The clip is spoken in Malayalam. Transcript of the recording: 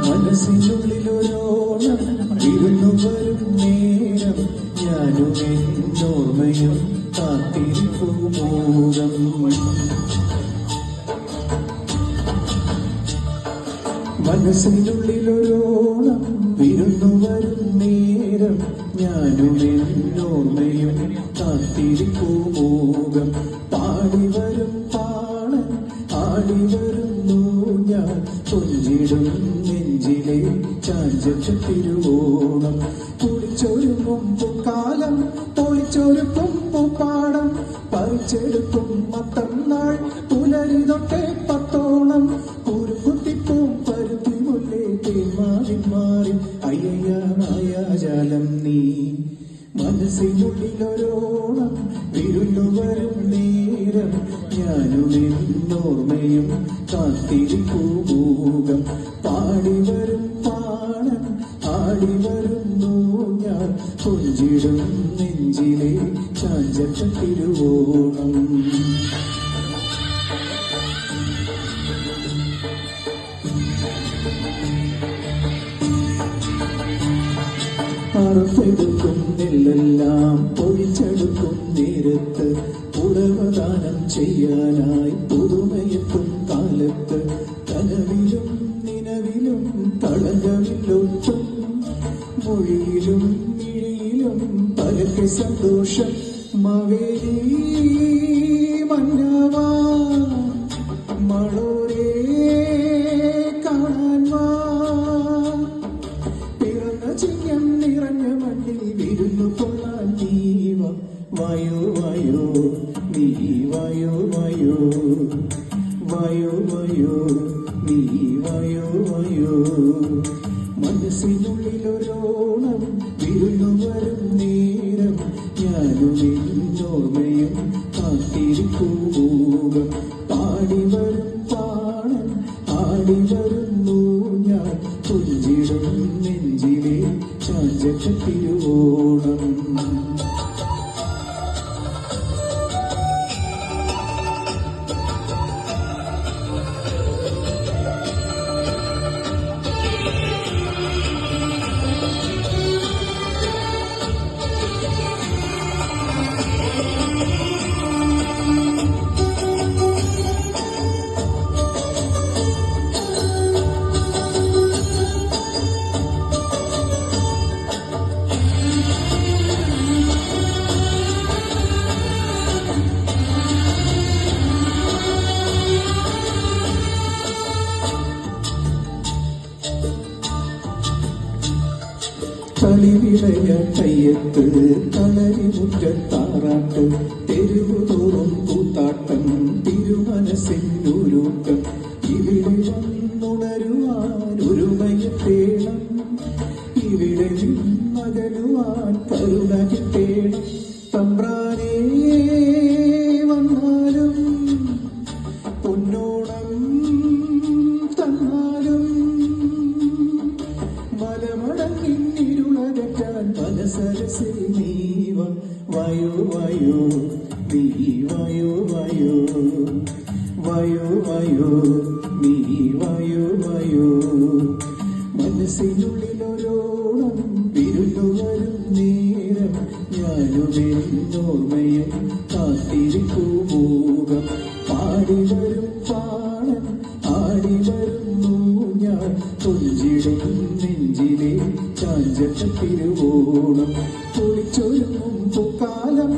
മനസ്സിനുള്ളിലൊരോണം ഇരുന്നു വരും നേരം ഞാനും എന്നോർമ്മയും കാത്തിരിപ്പു മോഹം. മനസ്സിനുള്ളിലൊരോണം ഇരുന്നു വരും നേരം ഞാനും എന്നോർമ്മയും കാത്തിരിപ്പു മോഹം. പാടി വരും പാടൻ ആടി വരുന്നു ഞാൻ കൊഞ്ചിടും നെഞ്ചിലെ ചാഞ്ചത്ത് തിരുവോണം. കുളിച്ചൊരുങ്ങും പൂക്കാലം പൊളിച്ചൊരുക്കും പൂപ്പാടം പറിച്ചെടുക്കും മത്തന്നാൾ പുലരി തൊട്ടേ പത്തോണം. കുറുകുത്തിപ്പൂം പരുത്തി മുല്ലേ തേന്മാറി മാറി അയ്യയ്യ മായാജാലം നീ. മനസ്സിനുള്ളിലൊരോണം വിരുന്നു വരും നേരം ഞാനും എന്നോർമ്മയും കാത്തിരിപ്പു മോഹം. പാടി വരും പാടൻ ആടി വരുന്നു ഞാൻ കൊഞ്ചിടും നെഞ്ചിലെ ചാഞ്ചത്ത തിരുവോണം. അറുത്തെടുക്കും നെല്ലെല്ലാം പൊഴിച്ചെടുക്കും നേരത്ത് ഉടവദാനം ചെയ്യാനായി പുതുമയെത്തും കാലത്ത് കനവിലും നിലവിലും കളങ്കമില്ലൊട്ടും മൊഴിയിലും മിഴിയിലും പരക്കെ സന്തോഷം. മവേലി മന്നവാ മളോരേ കാണാൻ വാ. പിറന്ന ചിങ്ങം നിറഞ്ഞ മണ്ണിൽ വിരുന്നു കൊള്ളാൻ നീ വായോ വായോ നീ വായോ വായോ വായോ വായോ നീ വായോ വായോ. മനസ്സിനുള്ളിലൊരോണം വിരുന്നു വരും നേരം ഞാനും എന്നോർമ്മയും കാത്തിരിപ്പു മോഹം. പാടി വരും പാടൻ ആടി വരുന്നു ഞാൻ കൊഞ്ചിടും നെഞ്ചിലെ ചാഞ്ചത്ത തിരുവോണം. കളിവിളയ കയ്യത്ത് കളരി മുറ്റത്താറാട്ട് തെരുവുതോറും കൂത്താട്ടം തിരുമനസ്സിനൂരൂക്കം. ഇവിടെ വന്നുണരുവാൻ ഒരുമയ തേണം ഇവിടെ നിന്നകലുവാൻ കരുണ കിട്ടേണം. തമ്പ്രാനേ വന്നാലും പൊന്നോണം തന്നാലും മലമടങ്ങിരുളകറ്റാൻ മനസരസിൽ നീ വായോ വായോ നീ വായോ വായോ വായോ വായോ നീ വായോ വായോ. മനസ്സിനുള്ളിലൊരോണം വിരുന്നു വരും നേരം ഞാനും എന്നോർമ്മയും കാത്തിരിപ്പു മോഹം. പാടി വരും പാടൻ ആടി വരുന്നു ഞാൻ കൊഞ്ചിടും നെഞ്ചിലെ ചാഞ്ചത്ത തിരുവോണം. പൊളിച്ചൊരുങ്ങും പൂക്കാലം